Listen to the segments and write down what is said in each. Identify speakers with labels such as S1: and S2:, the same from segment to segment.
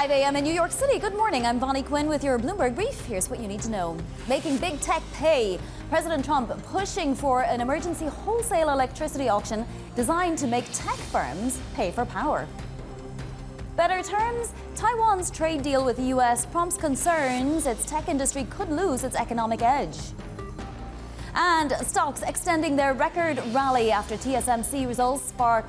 S1: 5 a.m. in New York City. Good morning. I'm Bonnie Quinn with your Bloomberg Brief. Here's what you need to know. Making big tech pay. President Trump pushing for an emergency wholesale electricity auction designed to make tech firms pay for power. Better terms. Taiwan's trade deal with the U.S. prompts concerns its tech industry could lose its economic edge. And stocks extending their record rally after TSMC results spark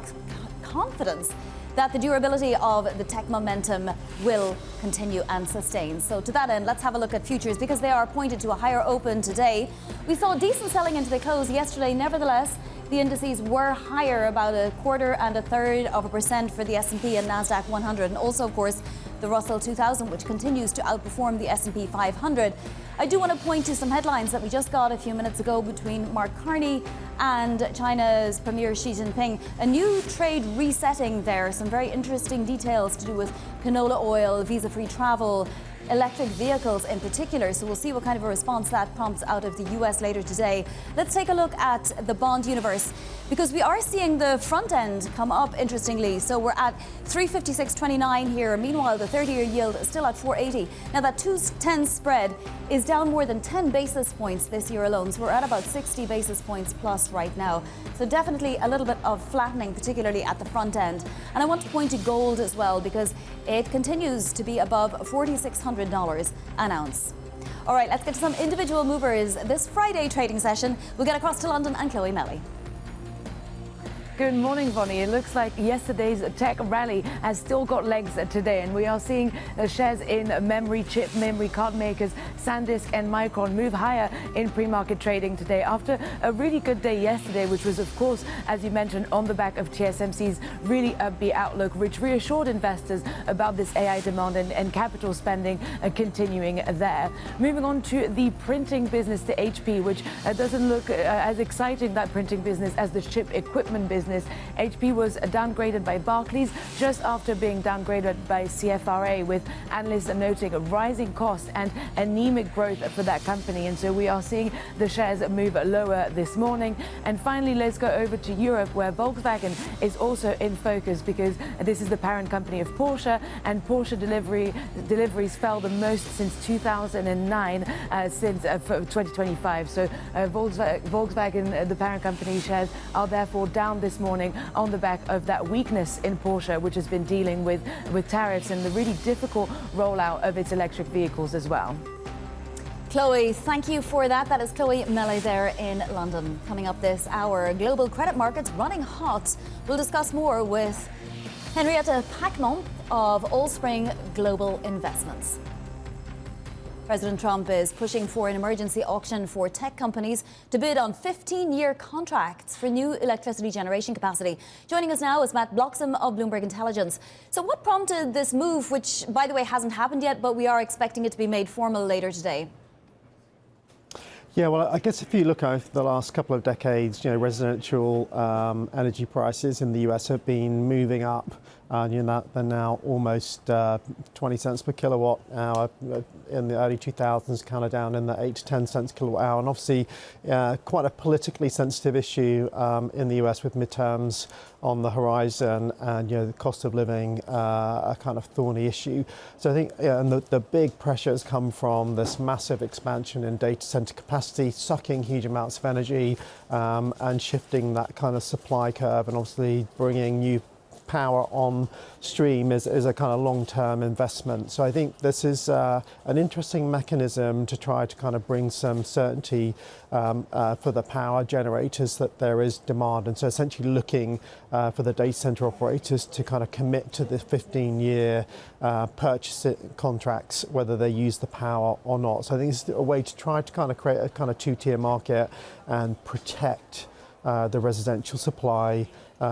S1: confidence that the durability of the tech momentum will continue and sustain. So to that end, let's have a look at futures because they are pointed to a higher open today. We saw decent selling into the close yesterday. Nevertheless, the indices were higher, about 1/4 and 1/3% for the S&P and Nasdaq 100, and also, of course, the Russell 2000, which continues to outperform the S&P 500. I do want to point to some headlines that we just got a few minutes ago between Mark Carney and China's Premier Xi Jinping. A new trade resetting there, some very interesting details to do with canola oil, visa-free travel, electric vehicles in particular. So we'll see what kind of a response that prompts out of the US later today. Let's take a look at the bond universe because we are seeing the front end come up interestingly. So we're at 356.29 here. Meanwhile, the 30-year yield is still at 480. Now that 2-10 spread is down more than 10 basis points this year alone. So we're at about 60 basis points plus right now. So definitely a little bit of flattening, particularly at the front end. And I want to point to gold as well because it continues to be above $4,600 an ounce. All right, let's get to some individual movers this Friday trading session. We'll get across to London and Chloe Melly.
S2: Good morning, Bonnie. It looks like yesterday's tech rally has still got legs today, and we are seeing shares in memory chip, memory card makers, SanDisk and Micron move higher in pre-market trading today after a really good day yesterday, which was, of course, as you mentioned, on the back of TSMC's really upbeat outlook, which reassured investors about this AI demand and capital spending continuing there. Moving on to the printing business, to HP, which doesn't look as exciting, that printing business, as the chip equipment business. HP was downgraded by Barclays just after being downgraded by CFRA, with analysts noting rising costs and anemic growth for that company. And so we are seeing the shares move lower this morning. And finally, let's go over to Europe, where Volkswagen is also in focus because this is the parent company of Porsche, and Porsche deliveries fell the most since 2009, since 2025. So Volkswagen, the parent company shares, are therefore down this morning on the back of that weakness in Porsche, which has been dealing with tariffs and the really difficult rollout of its electric vehicles as well.
S1: Chloe, thank you for that. That is Chloe Melly there in London. Coming up this hour, global credit markets running hot. We'll discuss more with Henrietta Pacquement of Allspring Global Investments. President Trump is pushing for an emergency auction for tech companies to bid on 15-year contracts for new electricity generation capacity. Joining us now is Matt Bloxham of Bloomberg Intelligence. So what prompted this move, which, by the way, hasn't happened yet, but we are expecting it to be made formal later today?
S3: Yeah, well, I guess if you look over the last couple of decades, residential energy prices in the US have been moving up. They're now almost 20 cents per kilowatt hour. In the early 2000s, kind of down in the 8 to 10 cents kilowatt hour. And obviously, quite a politically sensitive issue in the US with midterms on the horizon, and the cost of living, a kind of thorny issue. So I think and the big pressures come from this massive expansion in data center capacity, sucking huge amounts of energy, and shifting that kind of supply curve, and obviously bringing new power on stream is a kind of long-term investment. So I think this is an interesting mechanism to try to kind of bring some certainty for the power generators that there is demand. And so essentially looking for the data center operators to kind of commit to the 15-year purchase contracts, whether they use the power or not. So I think it's a way to try to kind of create a kind of two-tier market and protect the residential supply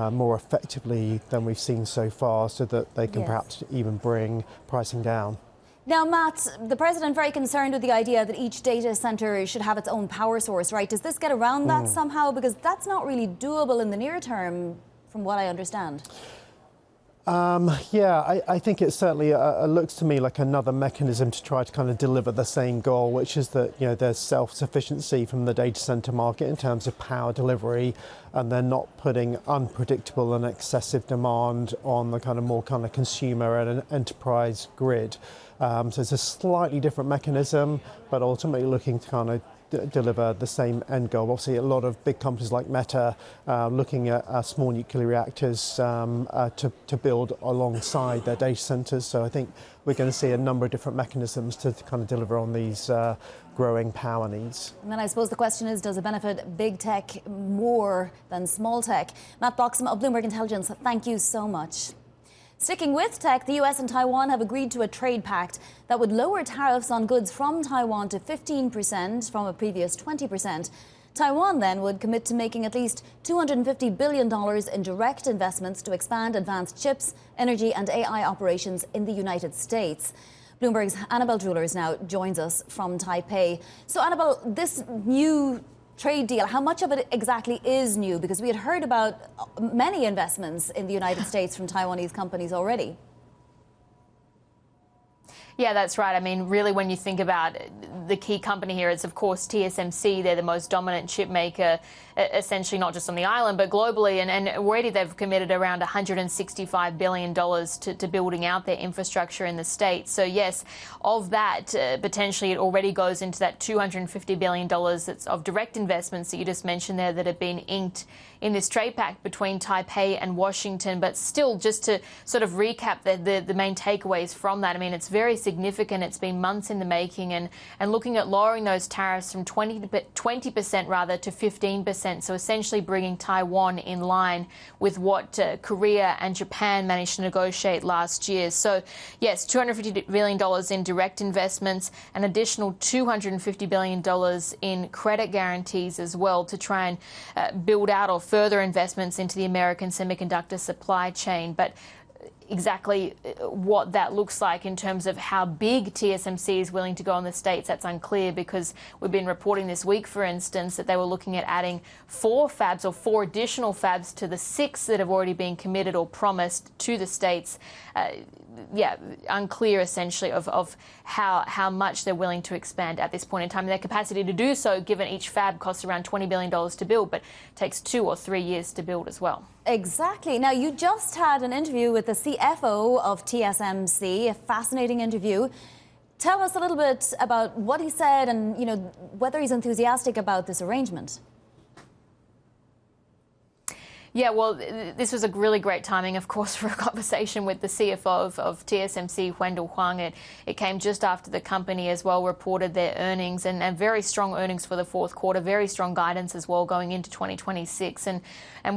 S3: more effectively than we've seen so far, so that they can perhaps even bring pricing down.
S1: Now, Matt, the president very concerned with the idea that each data center should have its own power source, right? Does this get around that somehow? Because that's not really doable in the near term, from what I understand.
S3: Yeah, I think it certainly looks to me like another mechanism to try to kind of deliver the same goal, which is that there's self-sufficiency from the data center market in terms of power delivery, and they're not putting unpredictable and excessive demand on the more consumer and an enterprise grid. So it's a slightly different mechanism, but ultimately looking to kind of deliver the same end goal. Obviously, a lot of big companies like Meta looking at small nuclear reactors to build alongside their data centers. So I think we're going to see a number of different mechanisms to kind of deliver on these growing power needs.
S1: And then I suppose the question is, does it benefit big tech more than small tech? Matt Bloxham of Bloomberg Intelligence, thank you so much. Sticking with tech, the US and Taiwan have agreed to a trade pact that would lower tariffs on goods from Taiwan to 15% from a previous 20%. Taiwan then would commit to making at least $250 billion in direct investments to expand advanced chips, energy and AI operations in the United States. Bloomberg's Annabelle Drulers now joins us from Taipei. So Annabelle, this new trade deal, how much of it exactly is new? Because we had heard about many investments in the United States from Taiwanese companies already.
S4: Yeah, that's right. I mean, really, when you think about the key company here, it's, of course, TSMC. They're the most dominant chip maker, essentially not just on the island, but globally. And already they've committed around $165 billion to building out their infrastructure in the States. So, yes, of that, potentially it already goes into that $250 billion that's of direct investments that you just mentioned there that have been inked in this trade pact between Taipei and Washington. But still, just to sort of recap the main takeaways from that, I mean, it's very significant. It's been months in the making, and looking at lowering those tariffs from 20% rather to 15%. So essentially bringing Taiwan in line with what Korea and Japan managed to negotiate last year. So yes, $250 billion in direct investments, an additional $250 billion in credit guarantees as well to try and build out or further investments into the American semiconductor supply chain. But exactly what that looks like in terms of how big TSMC is willing to go in the States, that's unclear, because we've been reporting this week, for instance, that they were looking at adding 4 fabs or 4 additional fabs to the 6 that have already been committed or promised to the States. Yeah, unclear essentially of how much they're willing to expand at this point in time. Their capacity to do so, given each fab costs around $20 billion to build, but takes 2 or 3 years to build as well.
S1: Exactly. Now, you just had an interview with the CFO of TSMC, a fascinating interview. Tell us a little bit about what he said and, whether he's enthusiastic about this arrangement.
S4: Yeah, well, this was a really great timing, of course, for a conversation with the CFO of TSMC, Wendell Huang. It came just after the company as well reported their earnings and very strong earnings for the fourth quarter, very strong guidance as well going into 2026. And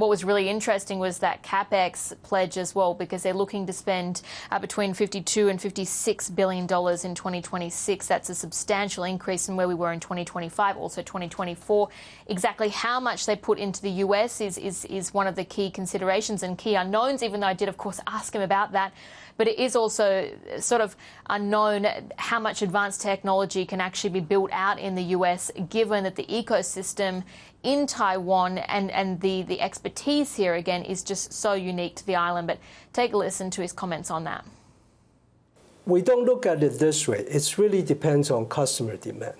S4: what was really interesting was that CapEx pledge as well, because they're looking to spend between $52 and $56 billion in 2026. That's a substantial increase in where we were in 2025, also 2024. Exactly how much they put into the US is one of the key considerations and key unknowns, even though I did, of course, ask him about that. But it is also sort of unknown how much advanced technology can actually be built out in the US, given that the ecosystem in Taiwan and the expertise here, again, is just so unique to the island. But take a listen to his comments on that.
S5: We don't look at it this way. It really depends on customer demand.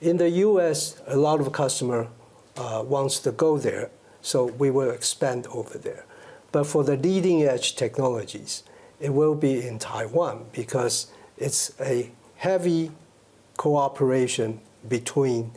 S5: In the US, a lot of customer wants to go there, so we will expand over there. But for the leading edge technologies, it will be in Taiwan because it's a heavy cooperation between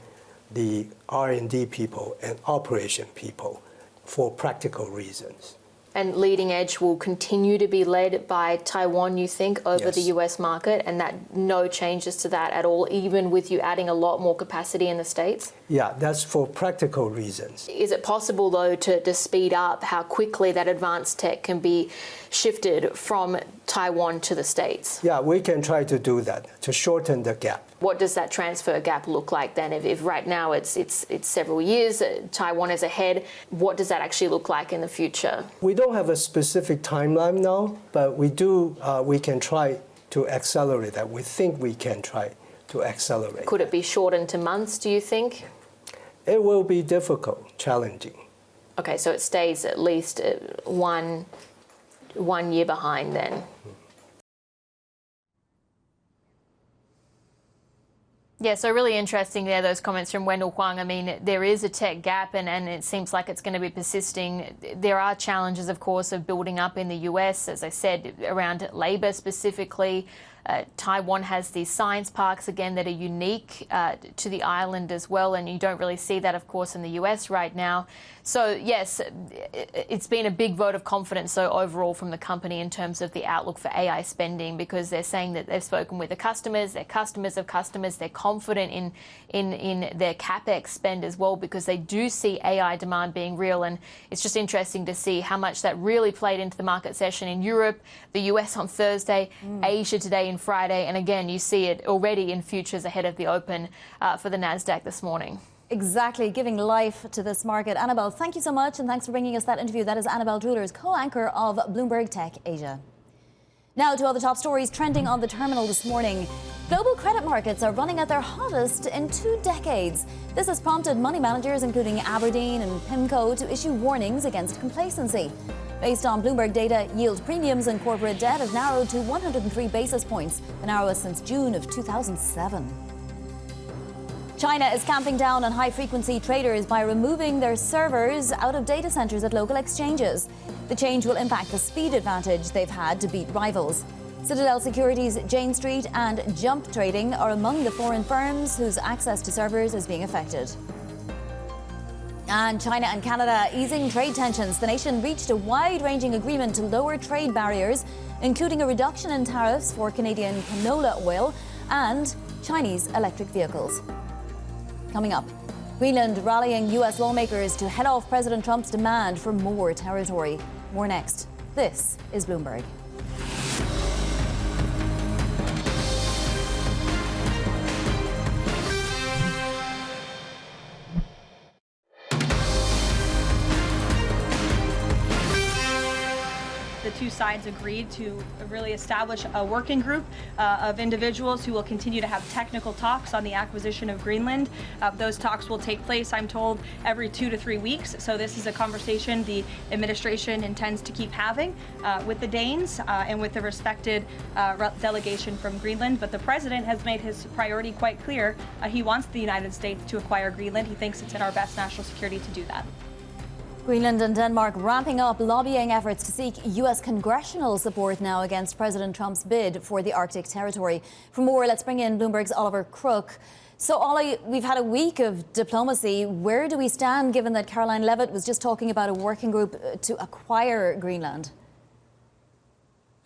S5: the R&D people and operation people for practical reasons.
S4: And leading edge will continue to be led by Taiwan, you think, over
S5: Yes.
S4: the US market, and that no changes to that at all, even with you adding a lot more capacity in the States?
S5: Yeah, that's for practical reasons.
S4: Is it possible, though, to speed up how quickly that advanced tech can be shifted from Taiwan to the States?
S5: Yeah, we can try to do that, to shorten the gap.
S4: What does that transfer gap look like then? If right now it's several years, Taiwan is ahead, what does that actually look like in the future?
S5: We don't have a specific timeline now, but we can try to accelerate that. We think we can try to accelerate.
S4: Could it be shortened to months, do you think?
S5: It will be difficult, challenging.
S4: Okay, so it stays at least 1 1 year behind then. Yeah, so really interesting there, those comments from Wendell Huang. I mean, there is a tech gap and it seems like it's going to be persisting. There are challenges, of course, of building up in the US, as I said, around labour specifically. Taiwan has these science parks, again, that are unique to the island as well, and you don't really see that, of course, in the US right now. So, yes, it's been a big vote of confidence, so overall from the company in terms of the outlook for AI spending, because they're saying that they've spoken with the customers, they're customers of customers, they're confident in their CapEx spend as well, because they do see AI demand being real. And it's just interesting to see how much that really played into the market session in Europe, the US on Thursday, Asia today and Friday, and again, you see it already in futures ahead of the open for the NASDAQ this morning.
S1: Exactly, giving life to this market. Annabelle, thank you so much, and thanks for bringing us that interview. That is Annabelle Drulers, co-anchor of Bloomberg Tech Asia. Now to all the top stories trending on the terminal this morning. Global credit markets are running at their hottest in 2 decades. This has prompted money managers, including Aberdeen and PIMCO, to issue warnings against complacency. Based on Bloomberg data, yield premiums and corporate debt have narrowed to 103 basis points, the narrowest since June of 2007. China is clamping down on high-frequency traders by removing their servers out of data centers at local exchanges. The change will impact the speed advantage they've had to beat rivals. Citadel Securities, Jane Street and Jump Trading are among the foreign firms whose access to servers is being affected. And China and Canada easing trade tensions. The nation reached a wide-ranging agreement to lower trade barriers, including a reduction in tariffs for Canadian canola oil and Chinese electric vehicles. Coming up, Greenland rallying U.S. lawmakers to head off President Trump's demand for more territory. More next. This is Bloomberg.
S6: The two sides agreed to really establish a working group of individuals who will continue to have technical talks on the acquisition of Greenland. Those talks will take place, I'm told, every 2 to 3 weeks. So this is a conversation the administration intends to keep having with the Danes and with the respected delegation from Greenland. But the president has made his priority quite clear. He wants the United States to acquire Greenland. He thinks it's in our best national security to do that.
S1: Greenland and Denmark ramping up lobbying efforts to seek U.S. congressional support now against President Trump's bid for the Arctic territory. For more, let's bring in Bloomberg's Oliver Crook. So, Ollie, we've had a week of diplomacy. Where do we stand, given that Caroline Leavitt was just talking about a working group to acquire Greenland?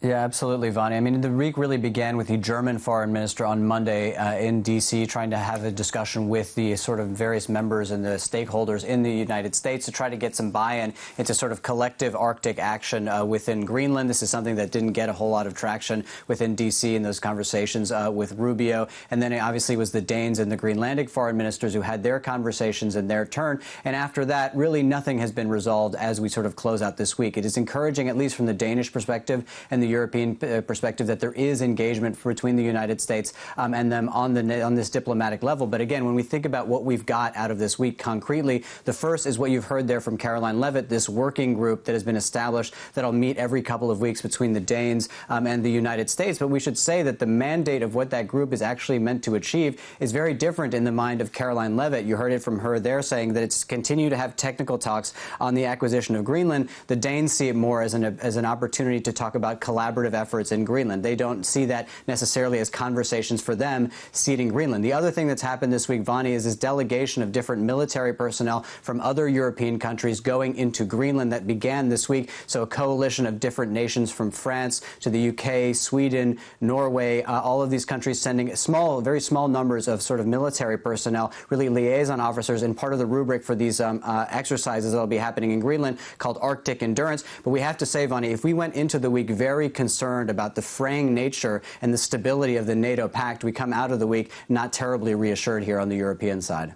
S7: Yeah, absolutely, Vani. I mean, the week really began with the German foreign minister on Monday in D.C. trying to have a discussion with the sort of various members and the stakeholders in the United States to try to get some buy-in into sort of collective Arctic action within Greenland. This is something that didn't get a whole lot of traction within D.C. in those conversations with Rubio. And then it obviously was the Danes and the Greenlandic foreign ministers who had their conversations in their turn. And after that, really nothing has been resolved as we sort of close out this week. It is encouraging, at least from the Danish perspective and the European perspective, that there is engagement between the United States and them on this diplomatic level. But again, when we think about what we've got out of this week concretely, the first is what you've heard there from Caroline Leavitt, this working group that has been established that'll meet every couple of weeks between the Danes and the United States. But we should say that the mandate of what that group is actually meant to achieve is very different in the mind of Caroline Leavitt. You heard it from her there, saying that it's continue to have technical talks on the acquisition of Greenland. The Danes see it more as an opportunity to talk about collaborative efforts in Greenland. They don't see that necessarily as conversations for them ceding Greenland. The other thing that's happened this week, Vani, is this delegation of different military personnel from other European countries going into Greenland that began this week. So a coalition of different nations from France to the UK, Sweden, Norway, all of these countries sending very small numbers of sort of military personnel, really liaison officers, and part of the rubric for these exercises that will be happening in Greenland called Arctic Endurance. But we have to say, Vani, if we went into the week very concerned about the fraying nature and the stability of the NATO pact, we come out of the week not terribly reassured here on the European side.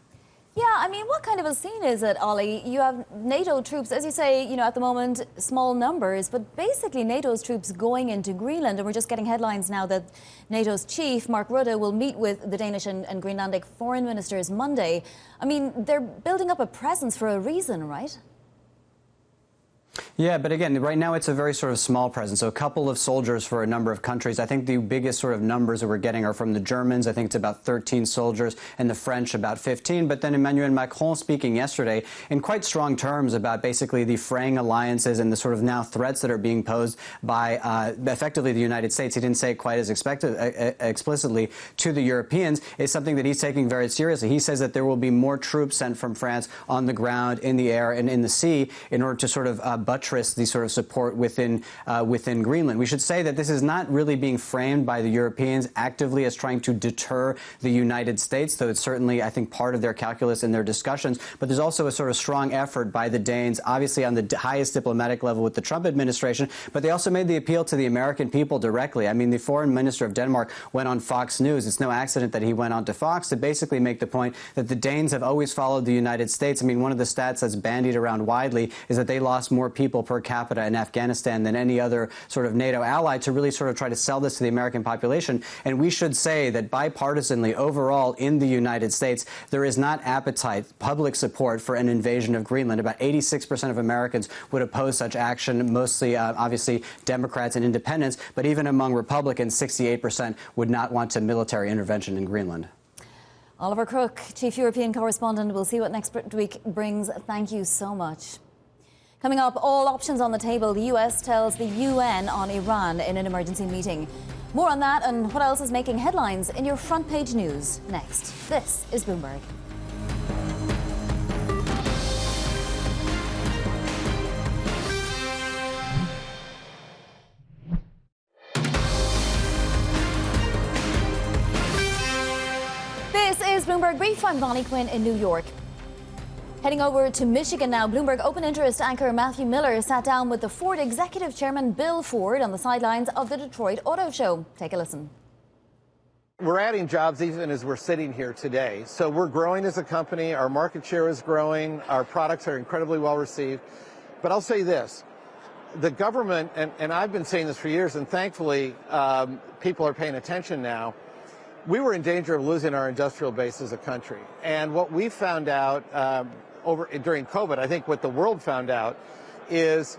S1: Yeah, I mean, what kind of a scene is it, Ollie? You have NATO troops, as you say, at the moment, small numbers, but basically NATO's troops going into Greenland. And we're just getting headlines now that NATO's chief, Mark Rutte, will meet with the Danish and Greenlandic foreign ministers Monday. I mean, they're building up a presence for a reason, right?
S7: Yeah, but again, right now it's a very sort of small presence. So a couple of soldiers for a number of countries. I think the biggest sort of numbers that we're getting are from the Germans. I think it's about 13 soldiers, and the French about 15. But then Emmanuel Macron speaking yesterday in quite strong terms about basically the fraying alliances and the sort of now threats that are being posed by effectively the United States. He didn't say it quite as explicitly to the Europeans. It's something that he's taking very seriously. He says that there will be more troops sent from France on the ground, in the air, and in the sea in order to sort of buttress the sort of support within Greenland. We should say that this is not really being framed by the Europeans actively as trying to deter the United States, though it's certainly, I think, part of their calculus in their discussions. But there's also a sort of strong effort by the Danes, obviously on the highest diplomatic level with the Trump administration, but they also made the appeal to the American people directly. I mean, the foreign minister of Denmark went on Fox News. It's no accident that he went on to Fox to basically make the point that the Danes have always followed the United States. I mean, one of the stats that's bandied around widely is that they lost more people per capita in Afghanistan than any other sort of NATO ally, to really sort of try to sell this to the American population. And we should say that bipartisanly overall in the United States, there is not appetite, public support for an invasion of Greenland. About 86% of Americans would oppose such action, mostly obviously Democrats and independents, but even among Republicans, 68% would not want a military intervention in Greenland.
S1: Oliver Crook, Chief European Correspondent. We'll see what next week brings. Thank you so much. Coming up, all options on the table. The US tells the UN on Iran in an emergency meeting. More on that and what else is making headlines in your front page news next. This is Bloomberg. This is Bloomberg Brief. I'm Bonnie Quinn in New York. Heading over to Michigan now, Bloomberg Open Interest anchor Matthew Miller sat down with the Ford executive chairman Bill Ford on the sidelines of the Detroit Auto Show. Take a listen.
S8: We're adding jobs even as we're sitting here today. So we're growing as a company. Our market share is growing. Our products are incredibly well received. But I'll say this. The government, and I've been saying this for years, and thankfully people are paying attention now, we were in danger of losing our industrial base as a country. And what we found out during COVID, I think what the world found out is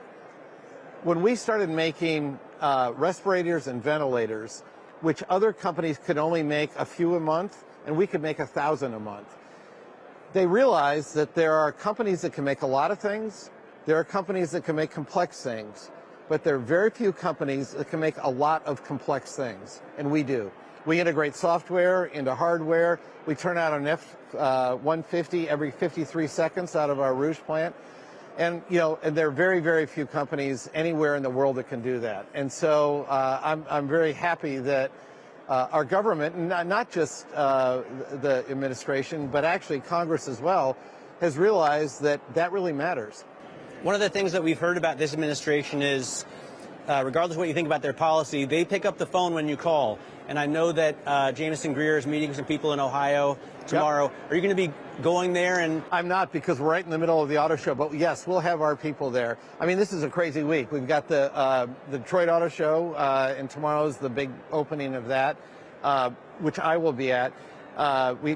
S8: when we started making respirators and ventilators, which other companies could only make a few a month, and we could make 1,000 a month. They realized that there are companies that can make a lot of things, there are companies that can make complex things, but there are very few companies that can make a lot of complex things, and we do. We integrate software into hardware. We turn out an F-150 every 53 seconds out of our Rouge plant. And, and there are very, very few companies anywhere in the world that can do that. And so I'm very happy that our government, not just the administration, but actually Congress as well, has realized that that really matters.
S9: One of the things that we've heard about this administration is, regardless of what you think about their policy, they pick up the phone when you call. And I know that Jamison Greer is meeting some people in Ohio tomorrow. Yep. Are you going to be going there? And
S8: I'm not, because we're right in the middle of the auto show. But yes, we'll have our people there. I mean, this is a crazy week. We've got the Detroit Auto Show, and tomorrow's the big opening of that, which I will be at.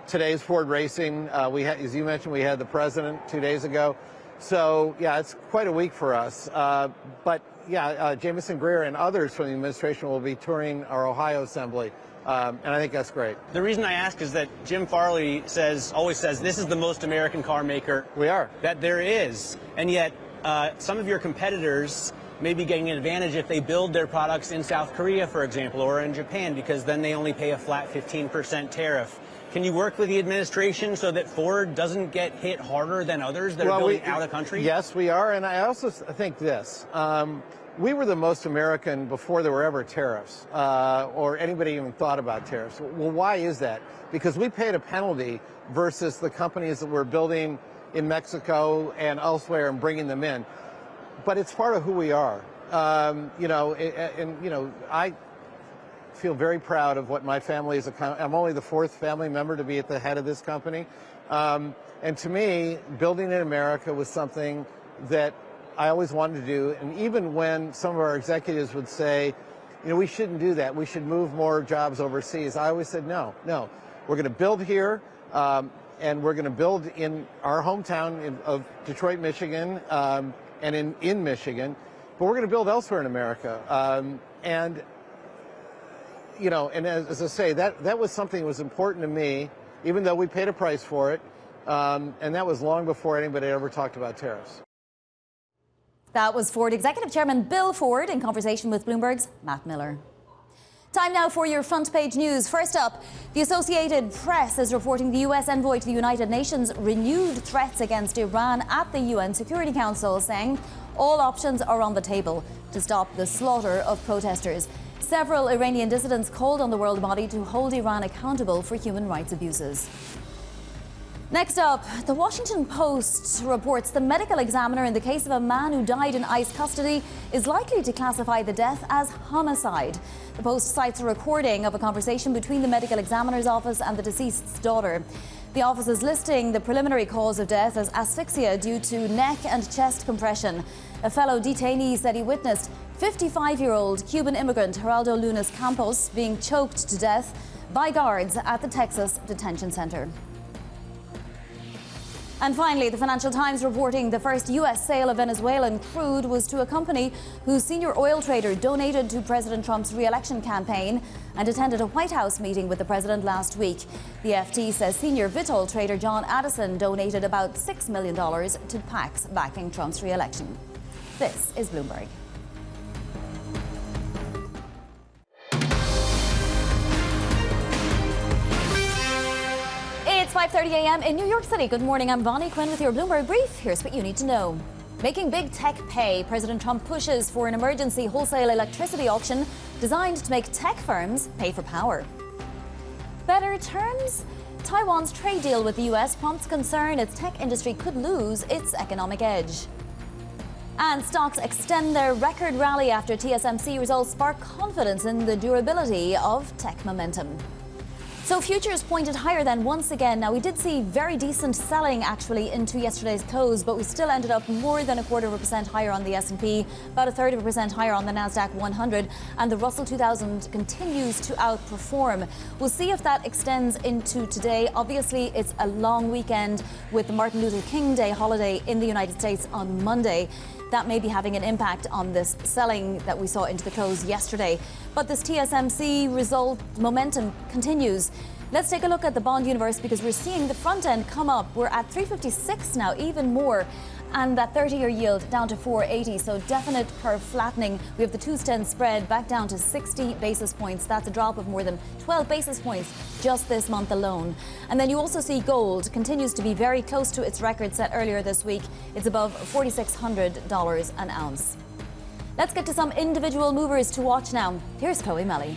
S8: Today's Ford Racing. As you mentioned, we had the president 2 days ago. So yeah, it's quite a week for us. But yeah, Jamison Greer and others from the administration will be touring our Ohio Assembly, and I think that's great.
S9: The reason I ask is that Jim Farley always says this is the most American car maker that there is, and yet some of your competitors may be getting an advantage if they build their products in South Korea, for example, or in Japan, because then they only pay a flat 15% tariff. Can you work with the administration so that Ford doesn't get hit harder than others that are building out of the country?
S8: Yes, we are. And I also think this. We were the most American before there were ever tariffs, or anybody even thought about tariffs. Well, why is that? Because we paid a penalty versus the companies that were building in Mexico and elsewhere and bringing them in. But it's part of who we are. I feel very proud of what my family is. I'm only the fourth family member to be at the head of this company. And to me, building in America was something that I always wanted to do. And even when some of our executives would say, we shouldn't do that, we should move more jobs overseas, I always said, no, we're going to build here, and we're going to build in our hometown of Detroit, Michigan, and in Michigan, but we're going to build elsewhere in America. And as I say, that was something that was important to me, even though we paid a price for it. And that was long before anybody ever talked about tariffs.
S1: That was Ford Executive Chairman Bill Ford in conversation with Bloomberg's Matt Miller. Time now for your front page news. First up, the Associated Press is reporting the U.S. envoy to the United Nations renewed threats against Iran at the UN Security Council, saying all options are on the table to stop the slaughter of protesters. Several Iranian dissidents called on the world body to hold Iran accountable for human rights abuses. Next up, the Washington Post reports the medical examiner in the case of a man who died in ICE custody is likely to classify the death as homicide. The Post cites a recording of a conversation between the medical examiner's office and the deceased's daughter. The office is listing the preliminary cause of death as asphyxia due to neck and chest compression. A fellow detainee said he witnessed 55-year-old Cuban immigrant Geraldo Lunas Campos being choked to death by guards at the Texas detention center. And finally, the Financial Times reporting the first U.S. sale of Venezuelan crude was to a company whose senior oil trader donated to President Trump's re-election campaign and attended a White House meeting with the president last week. The FT says senior Vitol trader John Addison donated about $6 million to PACs backing Trump's re-election. This is Bloomberg. It's 5:30 a.m. in New York City. Good morning, I'm Bonnie Quinn with your Bloomberg Brief. Here's what you need to know. Making big tech pay, President Trump pushes for an emergency wholesale electricity auction designed to make tech firms pay for power. Better terms? Taiwan's trade deal with the U.S. prompts concern its tech industry could lose its economic edge. And stocks extend their record rally after TSMC results spark confidence in the durability of tech momentum. So futures pointed higher then once again. Now, we did see very decent selling actually into yesterday's close, but we still ended up more than 1/4% higher on the S&P, about 1/3% higher on the Nasdaq 100, and the Russell 2000 continues to outperform. We'll see if that extends into today. Obviously, it's a long weekend with the Martin Luther King Day holiday in the United States on Monday. That may be having an impact on this selling that we saw into the close yesterday. But this TSMC result momentum continues. Let's take a look at the bond universe because we're seeing the front end come up. We're at 356 now, even more. And that 30-year yield down to 480, so definite curve flattening. We have the 2-10 spread back down to 60 basis points. That's a drop of more than 12 basis points just this month alone. And then you also see gold continues to be very close to its record set earlier this week. It's above $4,600 an ounce. Let's get to some individual movers to watch now. Here's Chloe Melly.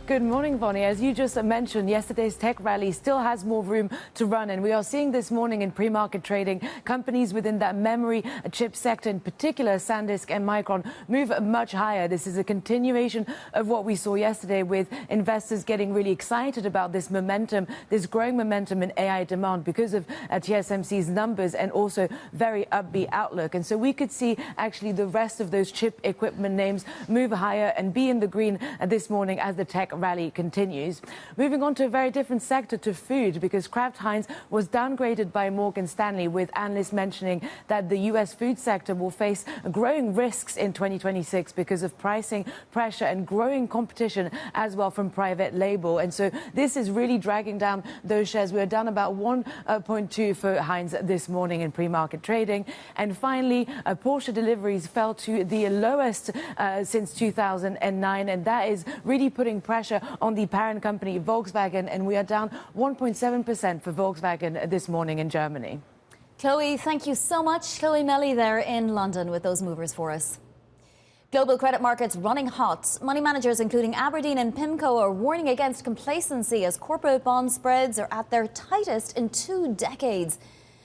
S2: Good morning, Bonnie. As you just mentioned, yesterday's tech rally still has more room to run, and we are seeing this morning in pre-market trading companies within that memory chip sector, in particular SanDisk and Micron, move much higher. This is a continuation of what we saw yesterday, with investors getting really excited about this momentum, this growing momentum in AI demand because of TSMC's numbers and also very upbeat outlook. And so we could see actually the rest of those chip equipment names move higher and be in the green this morning as the tech rally continues. Moving on to a very different sector, to food, because Kraft Heinz was downgraded by Morgan Stanley, with analysts mentioning that the U.S. food sector will face growing risks in 2026 because of pricing pressure and growing competition as well from private label. And so this is really dragging down those shares. We're down about 1.2 for Heinz this morning in pre-market trading. And finally, Porsche deliveries fell to the lowest since 2009, and that is really putting pressure on the parent company Volkswagen, and we are down 1.7% for Volkswagen this morning in Germany.
S1: Chloe, thank you so much. Chloe Melly there in London with those movers for us. Global credit markets running hot. Money managers, including Aberdeen and PIMCO, are warning against complacency as corporate bond spreads are at their tightest in 2 decades.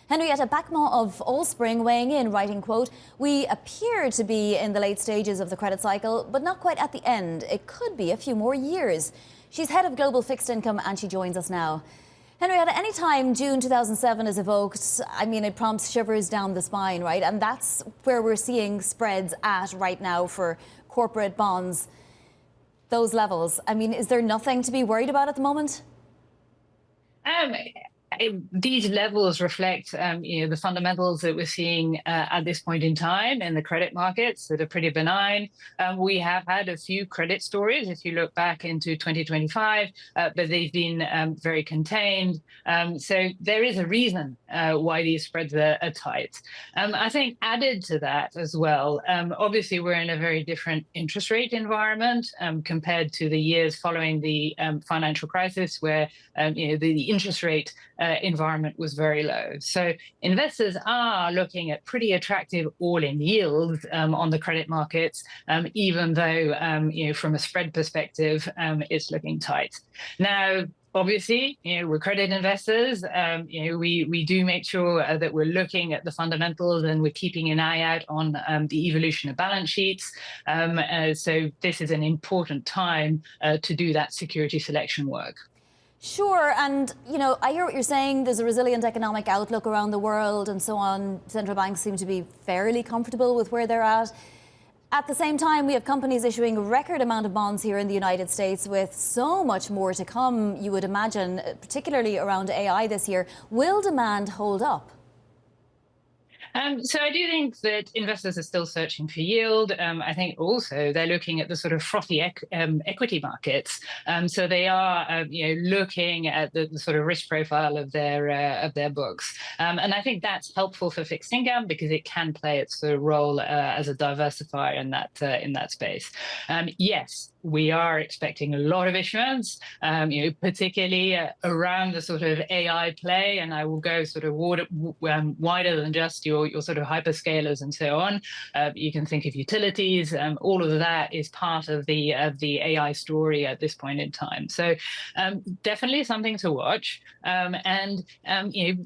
S1: Henrietta Pacquement of Allspring weighing in, writing, quote, "We appear to be in the late stages of the credit cycle, but not quite at the end. It could be a few more years." She's head of global fixed income and she joins us now. Henrietta, anytime June 2007 is evoked, I mean, it prompts shivers down the spine, right? And that's where we're seeing spreads at right now for corporate bonds. Those levels. I mean, is there nothing to be worried about at the moment?
S10: These levels reflect, the fundamentals that we're seeing at this point in time in the credit markets that are pretty benign. We have had a few credit stories if you look back into 2025, but they've been very contained. So there is a reason why these spreads are tight. I think added to that as well, obviously we're in a very different interest rate environment compared to the years following the financial crisis, where the interest rate environment was very low. So investors are looking at pretty attractive all-in yields on the credit markets, even though, from a spread perspective, it's looking tight. Now, obviously, we're credit investors. We do make sure that we're looking at the fundamentals and we're keeping an eye out on the evolution of balance sheets. So this is an important time to do that security selection work.
S1: Sure, and I hear what you're saying. There's a resilient economic outlook around the world and so on. Central banks seem to be fairly comfortable with where they're at. At the same time, we have companies issuing a record amount of bonds here in the United States, with so much more to come, you would imagine, particularly around AI this year. Will demand hold up?
S10: So I do think that investors are still searching for yield. I think also they're looking at the sort of frothy equity markets. So they are, looking at the sort of risk profile of their books. And I think that's helpful for fixed income because it can play its sort of role as a diversifier in that space. Yes, we are expecting a lot of issuance, particularly around the sort of AI play, and I will go sort of wider than just your sort of hyperscalers and so on. You can think of utilities. All of that is part of the AI story at this point in time. So definitely something to watch. And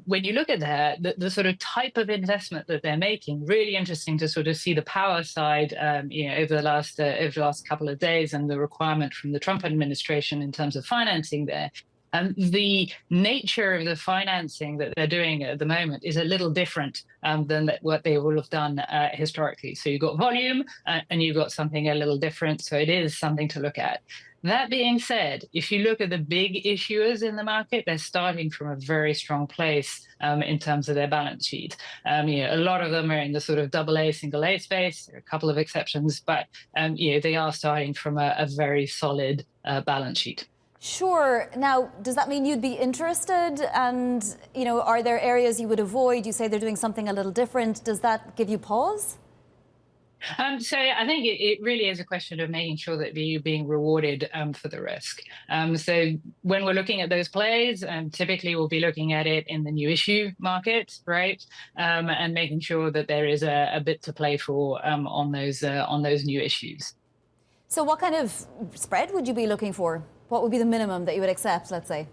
S10: when you look at that, the sort of type of investment that they're making, really interesting to sort of see the power side, over the last couple of days, and the requirement from the Trump administration in terms of financing there. The nature of the financing that they're doing at the moment is a little different than what they will have done historically. So you've got volume and you've got something a little different. So it is something to look at. That being said, if you look at the big issuers in the market, they're starting from a very strong place in terms of their balance sheet. A lot of them are in the sort of AA, single A space. There are a couple of exceptions, but they are starting from a very solid balance sheet.
S1: Sure. Now, does that mean you'd be interested? And, are there areas you would avoid? You say they're doing something a little different. Does that give you pause?
S10: So I think it really is a question of making sure that you're being rewarded for the risk. So when we're looking at those plays, typically we'll be looking at it in the new issue market, right? And making sure that there is a bit to play for on those new issues.
S1: So what kind of spread would you be looking for? What would be the minimum that you would accept, let's say?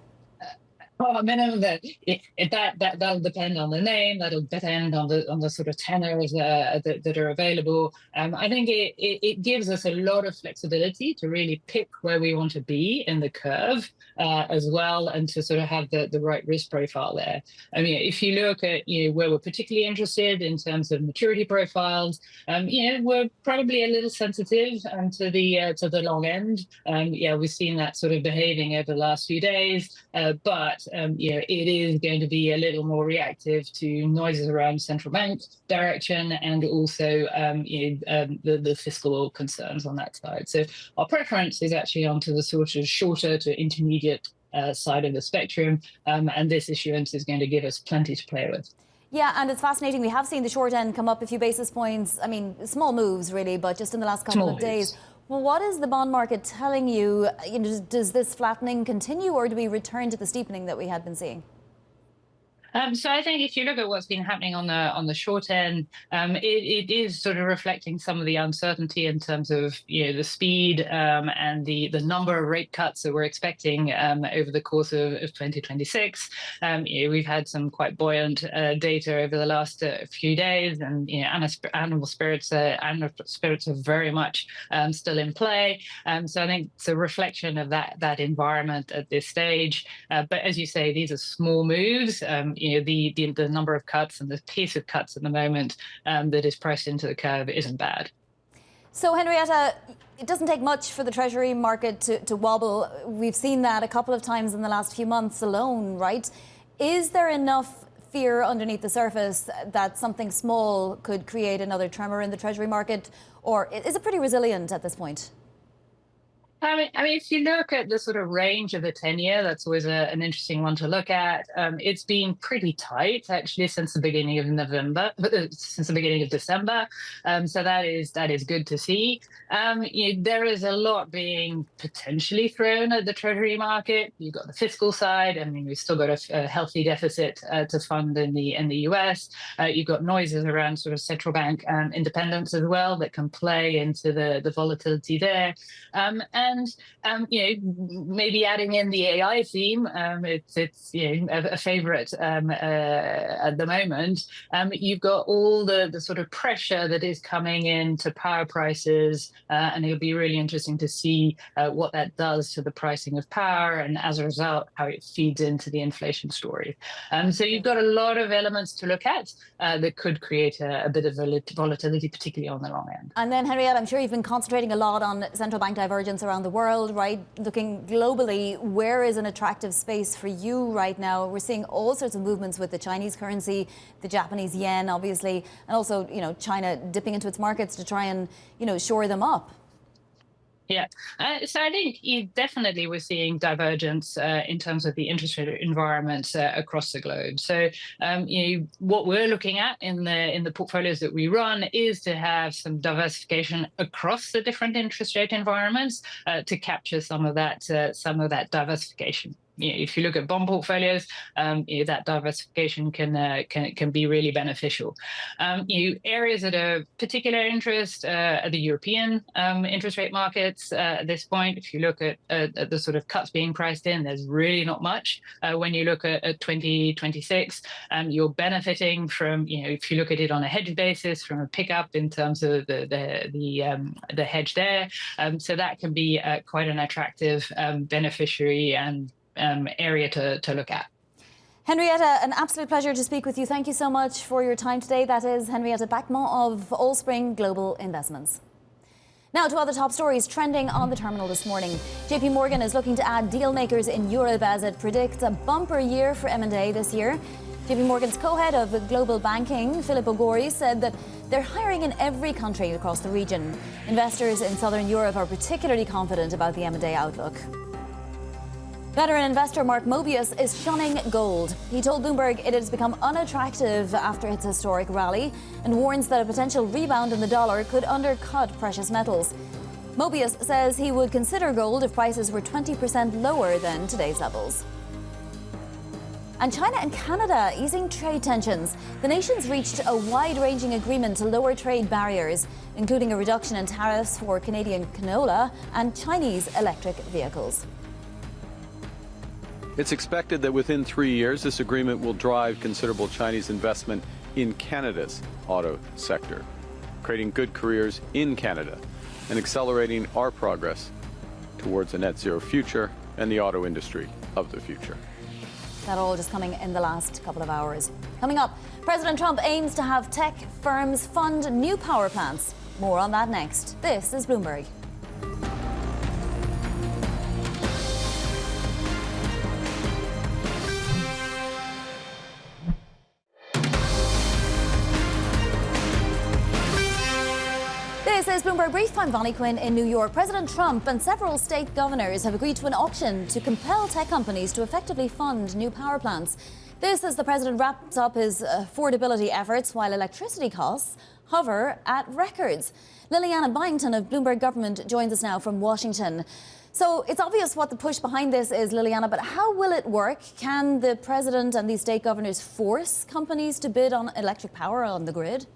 S10: Minimum that'll depend on the name. That'll depend on the sort of tenors that are available. I think it gives us a lot of flexibility to really pick where we want to be in the curve as well, and to sort of have the right risk profile there. I mean, if you look at where we're particularly interested in terms of maturity profiles, we're probably a little sensitive to the long end. We've seen that sort of behaving over the last few days, but it is going to be a little more reactive to noises around central bank direction and also the fiscal concerns on that side. So our preference is actually onto the sort of shorter to intermediate side of the spectrum, and this issuance is going to give us plenty to play with.
S1: Yeah, and it's fascinating. We have seen the short end come up a few basis points. I mean, small moves really, but just in the last couple of days. Well, what is the bond market telling you? Does this flattening continue, or do we return to the steepening that we had been seeing?
S10: So I think if you look at what's been happening on the short end, it is sort of reflecting some of the uncertainty in terms of the speed and the number of rate cuts that we're expecting over the course of 2026. We've had some quite buoyant data over the last few days, and animal spirits are very much still in play. So I think it's a reflection of that environment at this stage. But as you say, these are small moves. The number of cuts and the pace of cuts at the moment that is priced into the curve isn't bad.
S1: So, Henrietta, it doesn't take much for the Treasury market to wobble. We've seen that a couple of times in the last few months alone, right? Is there enough fear underneath the surface that something small could create another tremor in the Treasury market, or is it pretty resilient at this point?
S10: I mean, if you look at the sort of range of the 10-year, that's always an interesting one to look at. It's been pretty tight actually since the beginning of since the beginning of December. So that is good to see. There is a lot being potentially thrown at the Treasury market. You've got the fiscal side. I mean, we've still got a healthy deficit to fund in the US. You've got noises around sort of central bank independence as well that can play into the volatility there. And maybe adding in the AI theme, it's a favorite at the moment. You've got all the sort of pressure that is coming into power prices, and it'll be really interesting to see what that does to the pricing of power, and as a result, how it feeds into the inflation story. So you've got a lot of elements to look at that could create a bit of volatility, particularly on the long end.
S1: And then, Henrietta, I'm sure you've been concentrating a lot on central bank divergence around the world, right? Looking globally, where is an attractive space for you right now? We're seeing all sorts of movements with the Chinese currency, the Japanese yen, obviously, and also, China dipping into its markets to try and, shore them up.
S10: Yeah, so I think definitely we're seeing divergence in terms of the interest rate environment across the globe. So, what we're looking at in the portfolios that we run is to have some diversification across the different interest rate environments to capture some of that diversification. If you look at bond portfolios, that diversification can be really beneficial. Areas that are of particular interest are the European interest rate markets at this point. If you look at the sort of cuts being priced in, there's really not much. When you look at 2026, you're benefiting from, if you look at it on a hedge basis, from a pickup in terms of the hedge there. So that can be quite an attractive beneficiary and area to look at.
S1: Henrietta, an absolute pleasure to speak with you. Thank you so much for your time today. That is Henrietta Pacquement of Allspring Global Investments. Now to other top stories trending on the terminal this morning. JP Morgan is looking to add deal makers in Europe as it predicts a bumper year for M&A this year. JP Morgan's co-head of global banking, Philip Ogori, said that they're hiring in every country across the region. Investors in Southern Europe are particularly confident about the M&A outlook. Veteran investor Mark Mobius is shunning gold. He told Bloomberg it has become unattractive after its historic rally and warns that a potential rebound in the dollar could undercut precious metals. Mobius says he would consider gold if prices were 20% lower than today's levels. And China and Canada easing trade tensions. The nations reached a wide-ranging agreement to lower trade barriers, including a reduction in tariffs for Canadian canola and Chinese electric vehicles.
S11: It's expected that within 3 years, this agreement will drive considerable Chinese investment in Canada's auto sector, creating good careers in Canada and accelerating our progress towards a net zero future and the auto industry of the future.
S1: That all just coming in the last couple of hours. Coming up, President Trump aims to have tech firms fund new power plants. More on that next. This is Bloomberg. This is Bloomberg Brief. I'm Bonnie Quinn in New York. President Trump and several state governors have agreed to an auction to compel tech companies to effectively fund new power plants. This as the president wraps up his affordability efforts while electricity costs hover at records. Liliana Byington of Bloomberg Government joins us now from Washington. So it's obvious what the push behind this is, Liliana, but how will it work? Can the president and these state governors force companies to bid on electric power on the grid?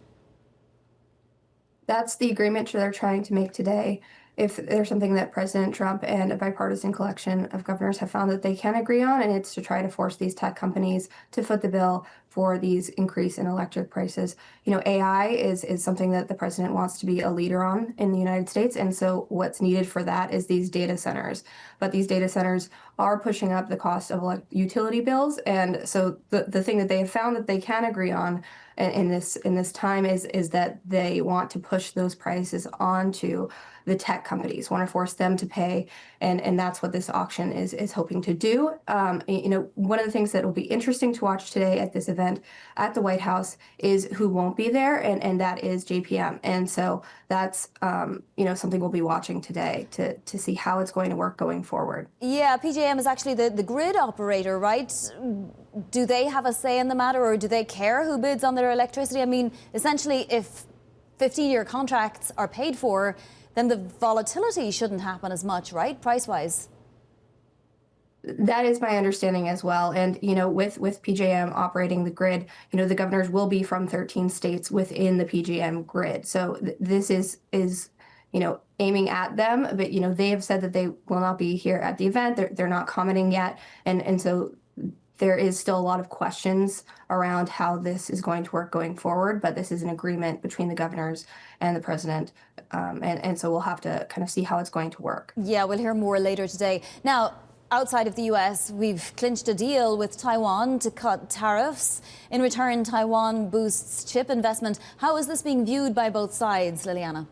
S12: That's the agreement they're trying to make today. If there's something that President Trump and a bipartisan collection of governors have found that they can agree on, and it's to try to force these tech companies to foot the bill for these increase in electric prices. You know, AI is something that the president wants to be a leader on in the United States. And so what's needed for that is these data centers. But these data centers are pushing up the cost of utility bills. And so the thing that they have found that they can agree on in this time is that they want to push those prices onto the tech companies, want to force them to pay, and that's what this auction is hoping to do. You know, one of the things that will be interesting to watch today at this event at the White House is who won't be there, and that is JPM. And so that's you know, something we'll be watching today to see how it's going to work going forward.
S1: Yeah, PJM is actually the grid operator, right? Do they have a say in the matter, or do they care who bids on their electricity? I mean, essentially, if 15-year contracts are paid for, then the volatility shouldn't happen as much, right, price-wise?
S12: That is my understanding as well. And, you know, with PJM operating the grid, you know, the governors will be from 13 states within the PJM grid. So this is, you know, aiming at them. But, you know, they have said that they will not be here at the event. They're not commenting yet. And so there is still a lot of questions around how this is going to work going forward, but this is an agreement between the governors and the president. And so we'll have to kind of see how it's going to work.
S1: Yeah, we'll hear more later today. Now, outside of the US, we've clinched a deal with Taiwan to cut tariffs. In return, Taiwan boosts chip investment. How is this being viewed by both sides, Liliana?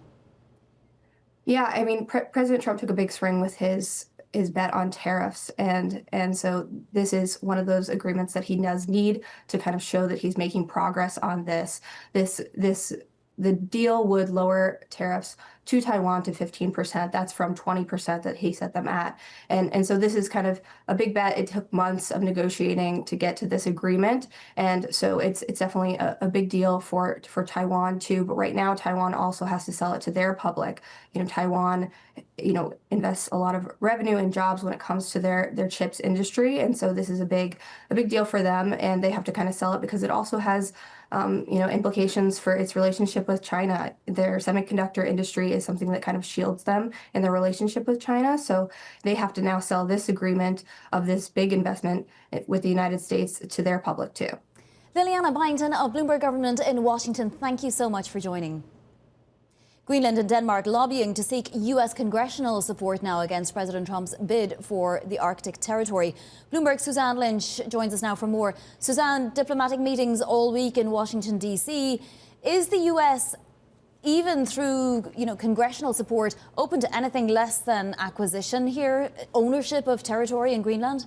S12: Yeah, I mean, President Trump took a big swing with his bet on tariffs, and so this is one of those agreements that he does need to kind of show that he's making progress on this. The deal would lower tariffs to Taiwan to 15%. That's from 20% that he set them at. And so this is kind of a big bet. It took months of negotiating to get to this agreement. And so it's definitely a big deal for Taiwan too. But right now, Taiwan also has to sell it to their public. You know, Taiwan, you know, invests a lot of revenue and jobs when it comes to their chips industry. And so this is a big deal for them. And they have to kind of sell it because it also has you know, implications for its relationship with China. Their semiconductor industry is something that kind of shields them in their relationship with China. So they have to now sell this agreement of this big investment with the United States to their public too.
S1: Liliana Byington of Bloomberg Government in Washington, thank you so much for joining. Greenland and Denmark lobbying to seek U.S. congressional support now against President Trump's bid for the Arctic territory. Bloomberg's Suzanne Lynch joins us now for more. Suzanne, diplomatic meetings all week in Washington, D.C. Is the U.S., even through, you know, congressional support, open to anything less than acquisition here, ownership of territory in Greenland?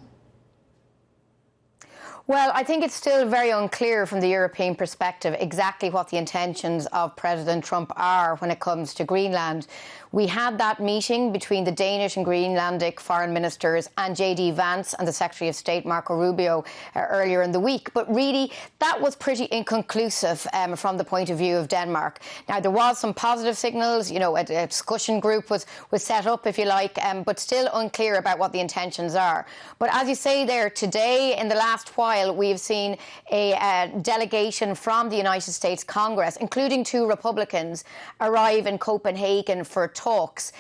S13: Well, I think it's still very unclear from the European perspective exactly what the intentions of President Trump are when it comes to Greenland. We had that meeting between the Danish and Greenlandic foreign ministers and J.D. Vance and the Secretary of State, Marco Rubio, earlier in the week. But really, that was pretty inconclusive from the point of view of Denmark. Now, there was some positive signals. You know, a discussion group was set up, if you like, but still unclear about what the intentions are. But as you say there, today, in the last while, we have seen a delegation from the United States Congress, including 2 Republicans, arrive in Copenhagen for talks.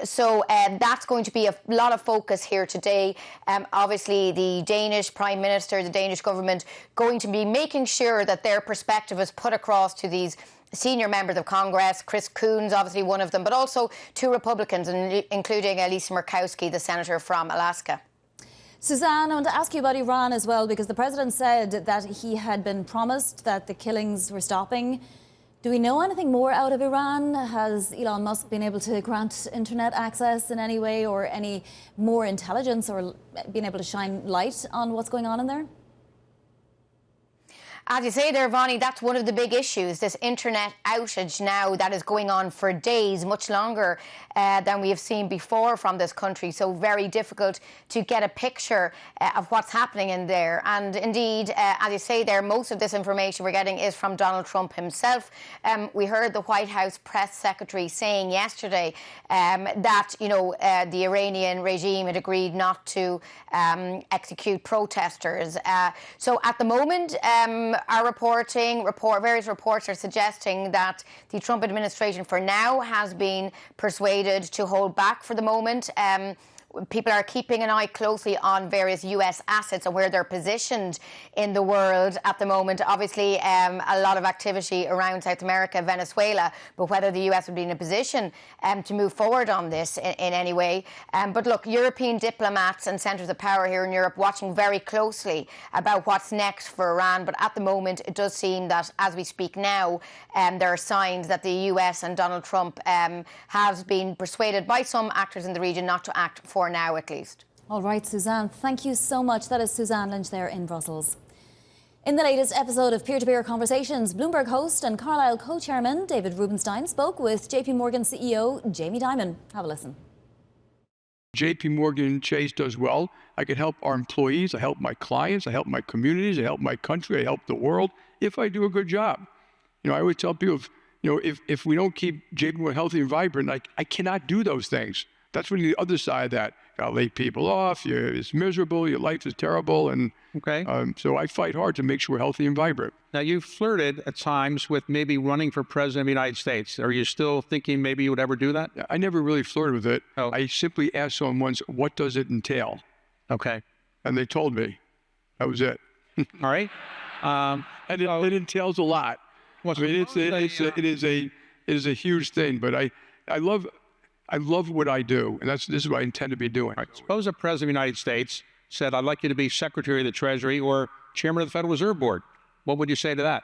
S13: So that's going to be a lot of focus here today. Obviously, the Danish Prime Minister, the Danish government, going to be making sure that their perspective is put across to these senior members of Congress. Chris Coons, obviously one of them, but also 2 Republicans, including Lisa Murkowski, the senator from Alaska.
S1: Suzanne, I want to ask you about Iran as well, because the president said that he had been promised that the killings were stopping. Do we know anything more out of Iran? Has Elon Musk been able to grant internet access in any way, or any more intelligence, or been able to shine light on what's going on in there?
S13: As you say there, Vonnie, that's one of the big issues, this internet outage now that is going on for days, much longer than we have seen before from this country. So very difficult to get a picture of what's happening in there. And indeed, as you say there, most of this information we're getting is from Donald Trump himself. We heard the White House press secretary saying yesterday that, you know, the Iranian regime had agreed not to execute protesters. So at the moment, our various reports are suggesting that the Trump administration for now has been persuaded to hold back for the moment. people are keeping an eye closely on various US assets and where they're positioned in the world at the moment. Obviously, a lot of activity around South America, Venezuela, but whether the US would be in a position to move forward on this in any way. But look, European diplomats and centres of power here in Europe watching very closely about what's next for Iran. But at the moment, it does seem that as we speak now, there are signs that the US and Donald Trump have been persuaded by some actors in the region not to act, for now at least.
S1: All right, Suzanne, thank you so much. That is Suzanne Lynch there in Brussels. In the latest episode of Peer-to-Peer Conversations, Bloomberg host and Carlyle co-chairman David Rubenstein spoke with JP Morgan CEO Jamie Dimon. Have a listen.
S14: JP Morgan Chase does well. I can help our employees, I help my clients, I help my communities, I help my country, I help the world if I do a good job. You know, I always tell people, if we don't keep JP Morgan healthy and vibrant, I cannot do those things. That's when the other side of that. You gotta lay people off, it's miserable, your life is terrible, and so I fight hard to make sure we're healthy and vibrant.
S15: Now, you flirted at times with maybe running for president of the United States. Are you still thinking maybe you would ever do that?
S14: I never really flirted with it. I simply asked someone once, what does it entail?
S15: Okay.
S14: And they told me. That was it.
S15: All right.
S14: And it entails a lot. I mean, it is a huge thing, but I love what I do, and this is what I intend to be doing.
S15: Right. Suppose a president of the United States said, I'd like you to be Secretary of the Treasury or Chairman of the Federal Reserve Board. What would you say to that?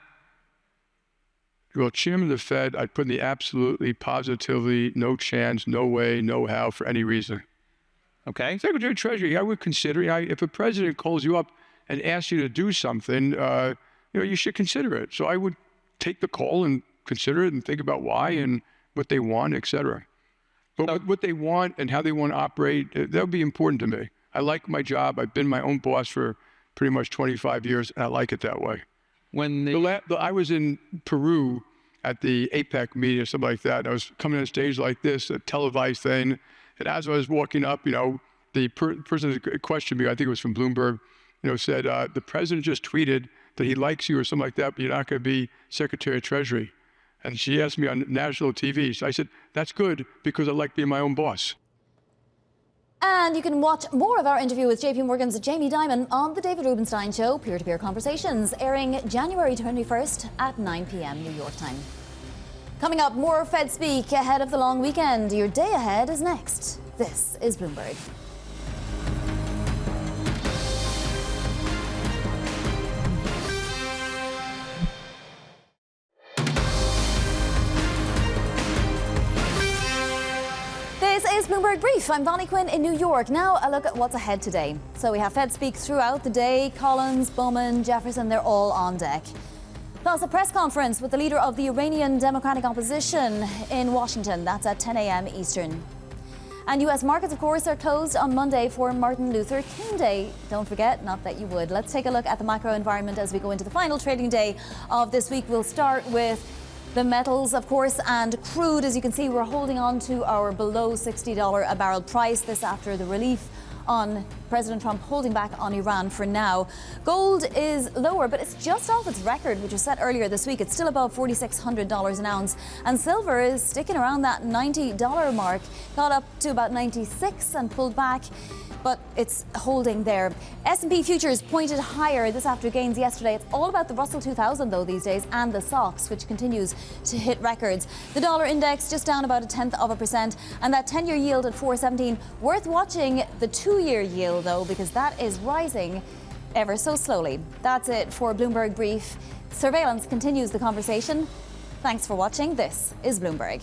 S14: Well, Chairman of the Fed, I'd put in the absolutely, positively, no chance, no way, no how for any reason.
S15: Okay.
S14: Secretary of Treasury, I would consider, if a president calls you up and asks you to do something, you should consider it. So I would take the call and consider it and think about why and what they want, et cetera. But what they want and how they want to operate, that would be important to me. I like my job. I've been my own boss for pretty much 25 years, and I like it that way. I was in Peru at the APEC meeting or something like that, and I was coming on stage like this, a televised thing, and as I was walking up, the person that questioned me, I think it was from Bloomberg, said, the president just tweeted that he likes you or something like that, but you're not going to be Secretary of Treasury. And she asked me on national TV. So I said, that's good because I like being my own boss.
S1: And you can watch more of our interview with JP Morgan's Jamie Dimon on The David Rubenstein Show, Peer-to-Peer Conversations, airing January 21st at 9 p.m. New York time. Coming up, more Fed speak ahead of the long weekend. Your day ahead is next. This is Bloomberg. This is Bloomberg Brief. I'm Bonnie Quinn in New York. Now a look at what's ahead today. So we have Fed speak throughout the day. Collins, Bowman, Jefferson, they're all on deck. Plus a press conference with the leader of the Iranian Democratic Opposition in Washington. That's at 10 a.m. Eastern. And U.S. markets, of course, are closed on Monday for Martin Luther King Day. Don't forget, not that you would. Let's take a look at the macro environment as we go into the final trading day of this week. We'll start with the metals, of course, and crude. As you can see, we're holding on to our below $60 a barrel price. This after the relief on President Trump holding back on Iran for now. Gold is lower, but it's just off its record, which was set earlier this week. It's still above $4,600 an ounce. And silver is sticking around that $90 mark. Got up to about 96 and pulled back, but it's holding there. S&P futures pointed higher this after gains yesterday. It's all about the Russell 2000 though these days, and the SOX, which continues to hit records. The dollar index just down about 0.1%, and that 10-year yield at 4.17. Worth watching the 2-year yield though, because that is rising ever so slowly. That's it for Bloomberg Brief. Surveillance continues the conversation. Thanks for watching. This is Bloomberg.